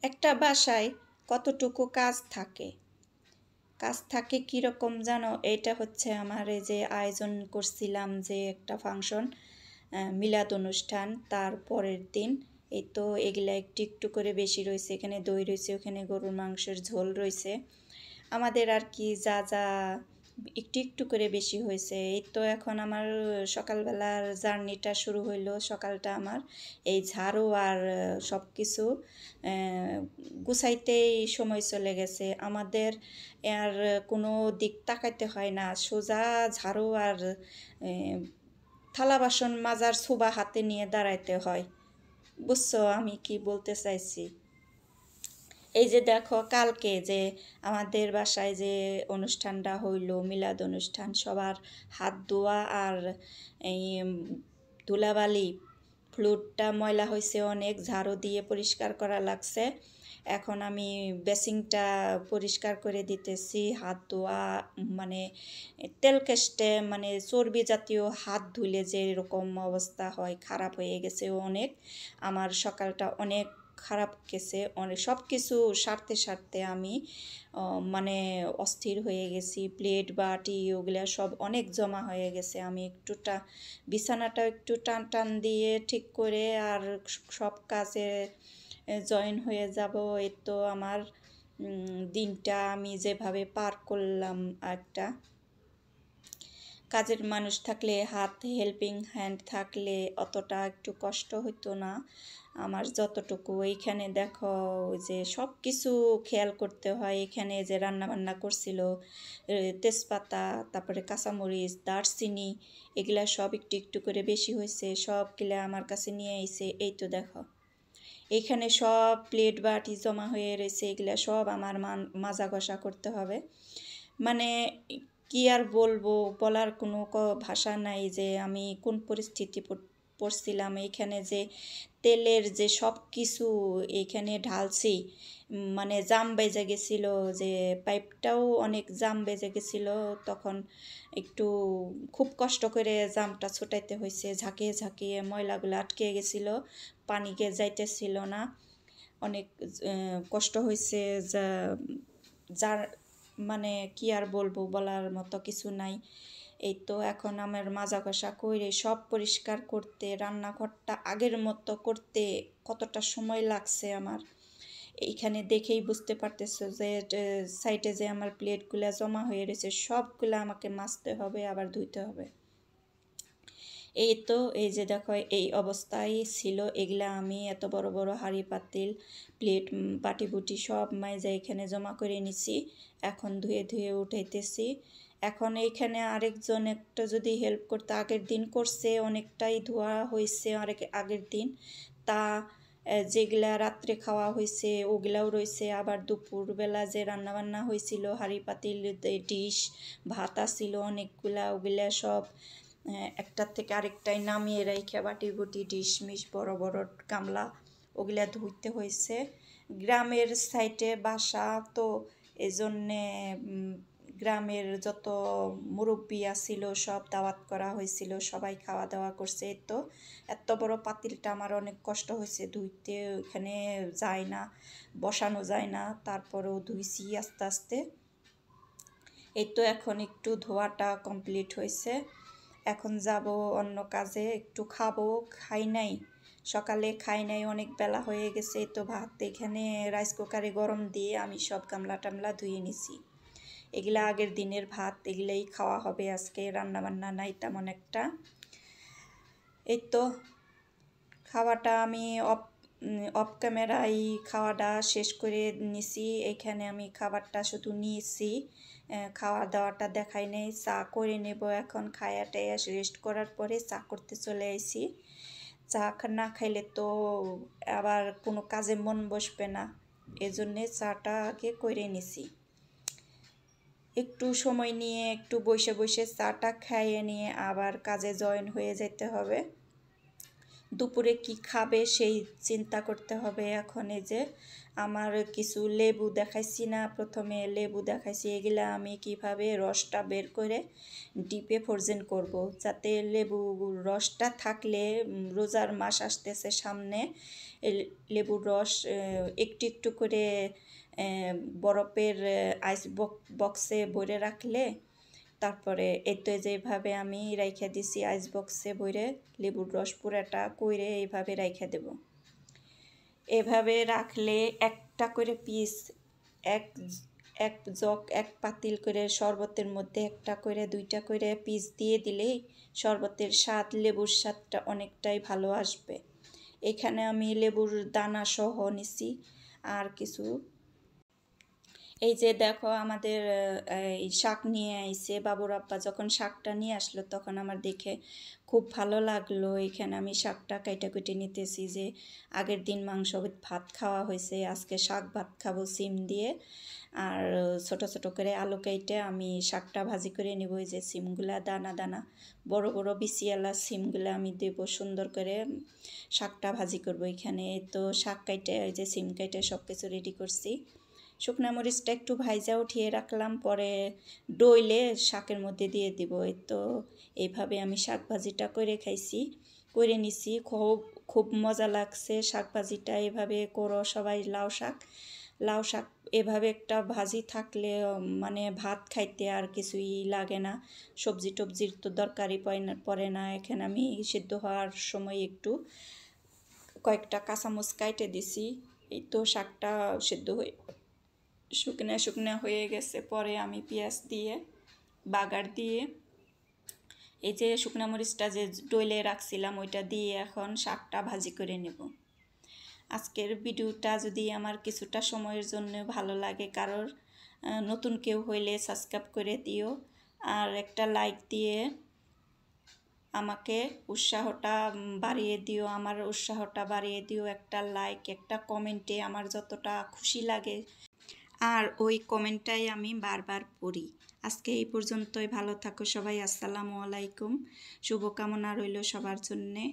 একটা বাসায় কতটুকু কাজ থাকে কীরকম জানো? এটা হচ্ছে আমার এই যে আয়োজন করছিলাম যে একটা ফাংশন, মিলাদ অনুষ্ঠান, তার পরের দিন। এই তো এগুলা একটু একটু করে বেশি রয়েছে, এখানে দই রয়েছে, ওখানে গরুর মাংসের ঝোল রয়েছে। আমাদের আর কি যা যা একটু একটু করে বেশি হয়েছে। এই তো এখন আমার সকালবেলার জার্নিটা শুরু হইলো। সকালটা আমার এই ঝাড়ু আর সব কিছু গুছাইতেই সময় চলে গেছে। আমাদের আর কোনো দিক তাকাইতে হয় না, সোজা ঝাড়ু আর থালা বাসন মাজার ছোবা হাতে নিয়ে দাঁড়াইতে হয়। বুঝছো আমি কি বলতে চাইছি? এই যে দেখো, কালকে যে আমাদের বাসায় যে অনুষ্ঠানটা হইল, মিলাদ অনুষ্ঠান, সবার হাত ধোয়া আর এই ধুলাবালি ফ্লোরটা ময়লা হয়েছে, অনেক ঝাড়ু দিয়ে পরিষ্কার করা লাগছে। এখন আমি বেসিংটা পরিষ্কার করে দিতেছি। হাত ধোয়া মানে তেল কেষ্টে, মানে চর্বি জাতীয় হাত ধুলে যে এরকম অবস্থা হয়, খারাপ হয়ে গেছে অনেক। আমার সকালটা অনেক খারাপ গেছে, অনেক সব কিছু সারতে আমি মানে অস্থির হয়ে গেছি। প্লেট বাটি ওগুলা সব অনেক জমা হয়ে গেছে। আমি বিছানাটা একটু টান টান দিয়ে ঠিক করে আর সব কাজে জয়েন হয়ে যাব। এই তো আমার দিনটা আমি যেভাবে পার করলাম, একটা কাজের মানুষ থাকলে, হেল্পিং হ্যান্ড থাকলে অতটা একটু কষ্ট হতো না আমার যতটুকু। এইখানে দেখো যে সব কিছু খেয়াল করতে হয়। এখানে যে রান্না বান্না করছিল, তেজপাতা, তারপরে কাঁচামরিচ, দারচিনি, এগুলা সব একটু একটু করে বেশি হয়েছে, সবগুলা আমার কাছে নিয়ে এসে। এই তো দেখো, এইখানে সব প্লেট বাটি জমা হয়ে রয়েছে, এগুলা সব আমার মাজা ঘষা করতে হবে। মানে কি আর বলবো, বলার কোনো ভাষা নাই যে আমি কোন পরিস্থিতি পড়ছিলাম। এইখানে যে তেলের যে সব কিছু এইখানে ঢালছি, মানে জাম বেজে গেছিল, যে পাইপটাও অনেক জাম বেজে গেছিল। তখন একটু খুব কষ্ট করে জামটা ছোটাইতে হয়েছে, ঝাঁকিয়ে ঝাঁকিয়ে ময়লাগুলো আটকে গেছিল, পানিকে যাইতেছিল না। অনেক কষ্ট হয়েছে। যার মানে কি আর বলবো, বলার মতো কিছু নাই। এই তো এখন আমার মাজা ঘষা করে সব পরিষ্কার করতে, রান্নাঘরটা আগের মতো করতে কতটা সময় লাগছে আমার, এইখানে দেখেই বুঝতে পারতেছো যে সাইডে যে আমার প্লেটগুলো জমা হয়ে রয়েছে, সবগুলো আমাকে মাজতে হবে, আবার ধুইতে হবে। এই তো এই যে দেখো, এই অবস্থায় ছিল। এগুলা আমি এত বড় বড় হাঁড়ি পাতিল প্লেট বাটি বুটি সব মাইজা এখানে জমা করে নিছি। এখন ধুয়ে ধুয়ে উঠাইতেছি। এখন এইখানে আরেকজন একটা যদি হেল্প করতে, আগের দিন করছে, অনেকটাই ধোয়া হয়েছে আগের দিন। তা যেগুলা রাত্রে খাওয়া হয়েছে ওগুলাও রয়েছে, আবার দুপুরবেলা যে রান্নাবান্না হয়েছিল, হাঁড়ি পাতিল ডিশ ভাত ছিল অনেকগুলা, ওগুলা সব একটার থেকে আরেকটাই নামিয়ে রেখে বাটি বুটি ডিশ মিশ বড় বড় গামলা ওগুলা ধুইতে হয়েছে। গ্রামের সাইডে বাসা তো, এজন্যে গ্রামের যত মুরব্বী ছিল সব দাওয়াত করা হয়েছিল, সবাই খাওয়া দাওয়া করছে। তো এত বড় পাতিলটা আমার অনেক কষ্ট হয়েছে ধুইতে, ওইখানে যায় না, বসানো যায় না, তারপরেও ধুইছি আস্তে আস্তে। এই তো এখন একটু ধোয়াটা কমপ্লিট হয়েছে, এখন যাব অন্য কাজে। একটু খাবো, খাই নাই সকালে, খাই নাই, অনেক বেলা হয়ে গেছে। তো ভাত এখানে রাইস কুকারে গরম দিয়ে আমি সব গামলা টামলা ধুয়ে নিছি। এগুলা আগের দিনের ভাত, এগুলাই খাওয়া হবে আজকে, রান্না বান্না নাই তেমন একটা। এই তো খাওয়াটা আমি অফ ক্যামেরায় খাওয়াটা শেষ করে নিছি। এখানে আমি খাবারটা শুধু নিয়েছি, খাওয়া দাওয়াটা দেখাই নেই। চা করে নেব এখন, খায়া টায়া রেস্ট করার পরে চা করতে চলে আইছি। চা না খাইলে তো আবার কোনো কাজে মন বসবে না, এজন্যে চাটা আগে করে নিছি। একটু সময় নিয়ে একটু বসে বসে চাটা খাইয়ে নিয়ে আবার কাজে জয়েন হয়ে যেতে হবে। দুপুরে কি খাবে সেই চিন্তা করতে হবে। এখন এই যে আমার কিছু লেবু দেখাইছি না, প্রথমে লেবু দেখাইছি, এগুলা আমি কিভাবে রসটা বের করে ডিপে ফ্রোজেন করব, যাতে লেবু রসটা থাকলে রোজার মাস আসতেছে সামনে, লেবুর রস একটু একটু করে বরফের আইস বক্সে ভরে রাখলে, তারপরে এই তো যেভাবে আমি রাইখা দিছি আইস বক্সে ভরে, লেবুর রস পুরাটা কইরে এইভাবে রাইখা দেব। এভাবে রাখলে একটা করে পিস, এক এক জগ এক পাতিল করে শরবতের মধ্যে একটা করে দুইটা করে পিস দিয়ে দিলেই শরবতের স্বাদ, লেবুর স্বাদটা অনেকটাই ভালো আসবে। এখানে আমি লেবুর দানা সহ নিছি। আর কিছু এই যে দেখো আমাদের এই শাক নিয়ে আইছে, বাবুর আব্বা যখন শাকটা নিয়ে আসলো তখন আমার দেখে খুব ভালো লাগলো। এখানে আমি শাকটা কাইটা কুটে নিতেছি, যে আগের দিন মাংস ভাত খাওয়া হয়েছে, আজকে শাক ভাত খাবো সিম দিয়ে। আর ছোট ছোট করে আলু কেটে আমি শাকটা ভাজি করে নেব। এই যে সিমগুলা দানা দানা বড় বড় বিচিয়ালা সিমগুলা আমি দেব, সুন্দর করে শাকটা ভাজি করব। এখানে তো শাক কাইটে এই যে সিম কাইটে সব কিছু রেডি করছি। শুকনা মরিচটা একটু ভাইজা উঠিয়ে রাখলাম, পরে ডইলে শাকের মধ্যে দিয়ে দিব। এই তো এইভাবে আমি শাক ভাজিটা করে নিছি। খুব খুব মজা লাগছে শাক ভাজিটা। এভাবে করো সবাই লাউ শাক এভাবে একটা ভাজি থাকলে মানে ভাত খাইতে আর কিছুই লাগে না, সবজি টবজির তো দরকারই পড়ে না। এখানে আমি সিদ্ধ হওয়ার সময় একটু কয়েকটা কাঁচামরিচ কাইটে দিছি। এই তো শাকটা সিদ্ধ হয়ে শুকনা হয়ে গেছে, পরে আমি পেঁয়াজ দিয়ে বাগার দিয়ে এই যে শুকনা মরিচটা যে ডইলে রাখছিলাম ওইটা দিয়ে এখন শাকটা ভাজি করে নেব। আজকের ভিডিওটা যদি আমার কিছুটা সময়ের জন্য ভালো লাগে কারোর, নতুন কেউ হইলে সাবস্ক্রাইব করে দিও, আর একটা লাইক দিয়ে আমাকে উৎসাহটা বাড়িয়ে দিও, আমার উৎসাহটা বাড়িয়ে দিও। একটা লাইক একটা কমেন্টে আমার যতটা খুশি লাগে, আর ওই কমেন্টটাই আমি বারবার পড়ি। আজকে এই পর্যন্তই, ভালো থাকো সবাই। আসসালামু আলাইকুম, শুভকামনা রইল সবার জন্যে।